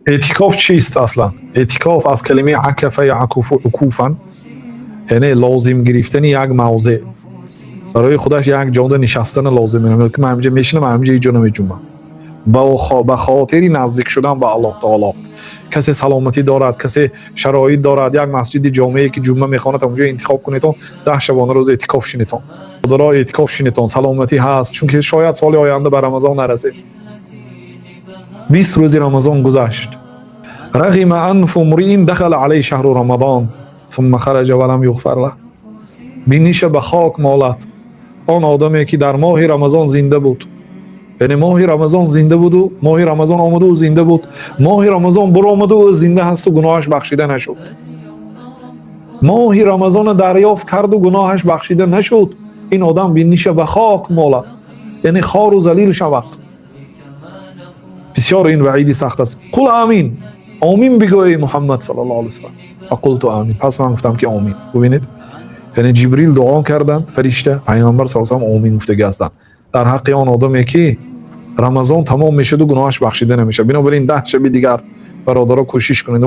اعتکاف چیست اصلا؟ اعتکاف از کلمه عکف یعکف عکوفا، یعنی لازم گرفتن یک موضع، برای خودش یک جا نشستن لازمه که من همینجا میشینم، من همینجا اینجا نمیجنبم. به خاطر نزدیک شدن به الله تعالی. کسی سلامتی دارد، کسی شرایط دارد، یک مسجد جامعه که جمعه میخواند اونجا انتخاب کنیتون، 10 شبانه روز اعتکاف شینیتون، خدا اعتکاف شینیتون، سلامتی هست، چون که شاید سال آینده به رمضان نرسید. 20 روز رمضان گذشت. رغم انف امرئ دخل علی شهر رمضان ثم خرج ولم یغفر له. بینیش به خاک مالد آن آدمی که در ماه رمضان زنده بود، یعنی ماه رمضان زنده بود و ماه رمضان آمده و زنده بود، ماه رمضان برآمده و زنده هست و گناهش بخشیده نشد. ماه رمضان دریافت کرد و گناهش بخشیده نشد، این آدم بینیش به خاک مالد، یعنی خار و ذلیل شود. بسیار این وعیدی سخت است. قل آمین، آمین بگوی محمد صلی الله علیه و سلم. قلت آمین، پس من گفتم که آمین. ببینید، یعنی جبریل دعا کردند، فرشته پیامبر صلی الله علیه و سلم آمین گفته هستند در حق آن آدمی که رمضان تمام میشد و گناهش بخشیده نمیشه. بنابراین 10 شب دیگر برادرها کوشش کنید.